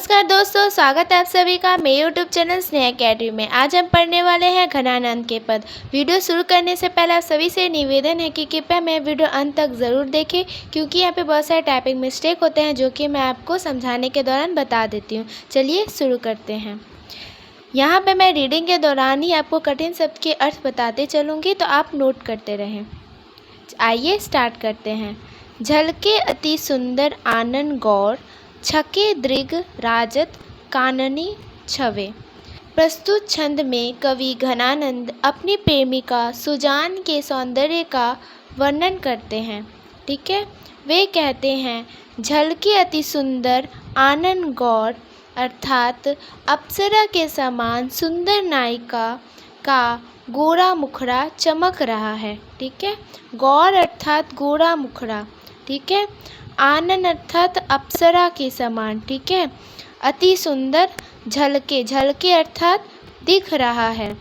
नमस्कार दोस्तों, स्वागत है आप सभी का मेरे यूट्यूब चैनल स्नेहा अकेडमी में। आज हम पढ़ने वाले हैं घनानंद के पद। वीडियो शुरू करने से पहले आप सभी से निवेदन है कि कृपया मेरे वीडियो अंत तक ज़रूर देखें, क्योंकि यहाँ पे बहुत सारे टाइपिंग मिस्टेक होते हैं जो कि मैं आपको समझाने के दौरान बता देती हूँ। चलिए शुरू करते हैं। यहाँ पर मैं रीडिंग के दौरान ही आपको कठिन शब्द के अर्थ बताते चलूँगी, तो आप नोट करते रहें। आइए स्टार्ट करते हैं। झलके अति सुंदर आनन गौर, छके दृग राजत काननी छवे। प्रस्तुत छंद में कवि घनानंद अपनी प्रेमिका सुजान के सौंदर्य का वर्णन करते हैं। ठीक है, वे कहते हैं झलके अति सुंदर आनन गौर, अर्थात अप्सरा के समान सुंदर नायिका का गोरा मुखड़ा चमक रहा है। ठीक है, गौर अर्थात गोरा मुखड़ा। ठीक है, आनन अर्थात अप्सरा के समान। ठीक है, अति सुंदर, झलके, झलके अर्थात दिख रहा है।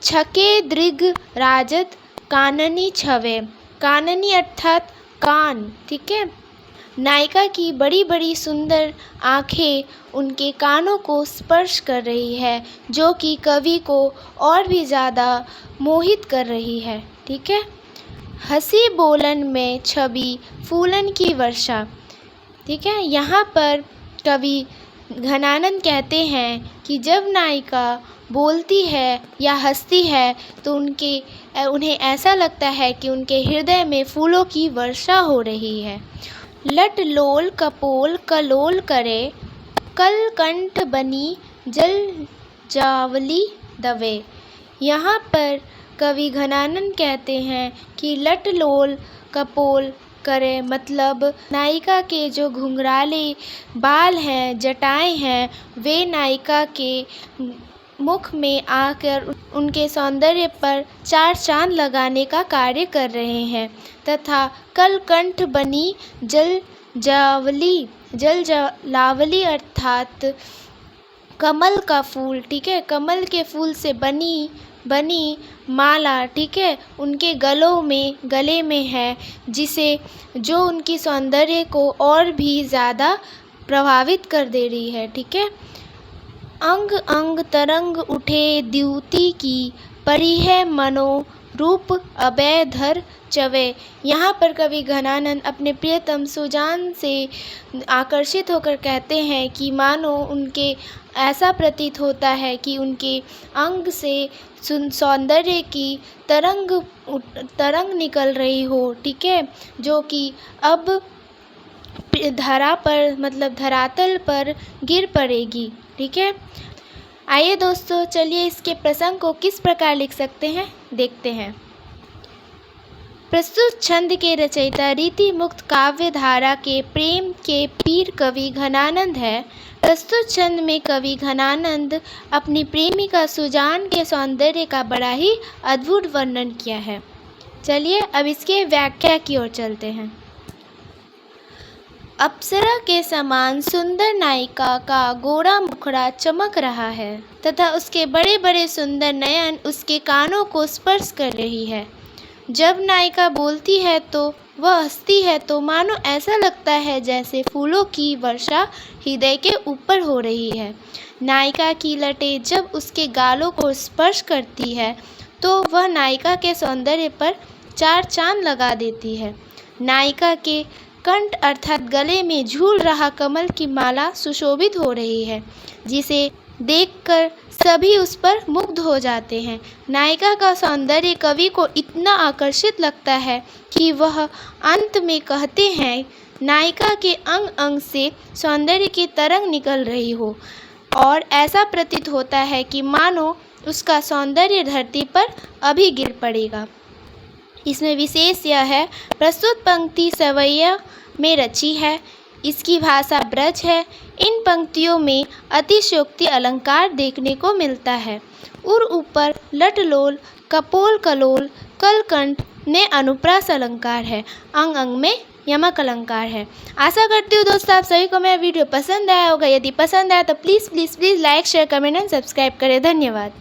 छके दृग राजत काननी छवे, काननी अर्थात कान। ठीक है, नायिका की बड़ी बड़ी सुंदर आँखें उनके कानों को स्पर्श कर रही है, जो कि कवि को और भी ज़्यादा मोहित कर रही है। ठीक है, हंसी बोलन में छवि फूलन की वर्षा। ठीक है, यहाँ पर कवि घनानंद कहते हैं कि जब नायिका बोलती है या हंसती है तो उन्हें ऐसा लगता है कि उनके हृदय में फूलों की वर्षा हो रही है। लट लोल कपोल कलोल करे, कल कंठ बनी जल जावली दवे। यहाँ पर कवि घनानंद कहते हैं कि लट लोल कपोल करे, मतलब नायिका के जो घुंघराले बाल हैं, जटाएं हैं, वे नायिका के मुख में आकर उनके सौंदर्य पर चार चांद लगाने का कार्य कर रहे हैं। तथा कलकंठ बनी जल लावली अर्थात कमल का फूल। ठीक है, कमल के फूल से बनी माला, ठीक है, उनके गले में है, जो उनकी सौंदर्य को और भी ज़्यादा प्रभावित कर दे रही है। ठीक है, अंग अंग तरंग उठे द्युति की, परी है मनो रूप अभय धर चवे। यहाँ पर कवि घनानंद अपने प्रियतम सुजान से आकर्षित होकर कहते हैं कि मानो उनके ऐसा प्रतीत होता है कि उनके अंग से सौंदर्य की तरंग निकल रही हो। ठीक है, जो कि अब धरा पर, मतलब धरातल पर गिर पड़ेगी। ठीक है, आइए दोस्तों, चलिए इसके प्रसंग को किस प्रकार लिख सकते हैं देखते हैं। प्रस्तुत छंद के रचयिता रीति मुक्त काव्य धारा के प्रेम के पीर कवि घनानंद है। प्रस्तुत छंद में कवि घनानंद अपनी प्रेमिका सुजान के सौंदर्य का बड़ा ही अद्भुत वर्णन किया है। चलिए अब इसके व्याख्या की ओर चलते हैं। अप्सरा के समान सुंदर नायिका का गोरा मुखड़ा चमक रहा है तथा उसके बड़े बड़े सुंदर नयन उसके कानों को स्पर्श कर रही है। जब नायिका बोलती है तो वह हंसती है तो मानो ऐसा लगता है जैसे फूलों की वर्षा हृदय के ऊपर हो रही है। नायिका की लटें जब उसके गालों को स्पर्श करती है तो वह नायिका के सौंदर्य पर चार चांद लगा देती है। नायिका के कंठ अर्थात गले में झूल रहा कमल की माला सुशोभित हो रही है, जिसे देखकर सभी उस पर मुग्ध हो जाते हैं। नायिका का सौंदर्य कवि को इतना आकर्षित लगता है कि वह अंत में कहते हैं नायिका के अंग अंग से सौंदर्य की तरंग निकल रही हो, और ऐसा प्रतीत होता है कि मानो उसका सौंदर्य धरती पर अभी गिर पड़ेगा। इसमें विशेष यह है, प्रस्तुत पंक्ति सवैया में रची है, इसकी भाषा ब्रज है। इन पंक्तियों में अतिशयोक्ति अलंकार देखने को मिलता है। उर ऊपर लटलोल कपोल कलोल कलकंठ ने अनुप्रास अलंकार है, अंग अंग में यमक अलंकार है। आशा करती हूँ दोस्तों आप सभी को मेरा वीडियो पसंद आया होगा। यदि पसंद आया तो please like share comment and subscribe करें। धन्यवाद।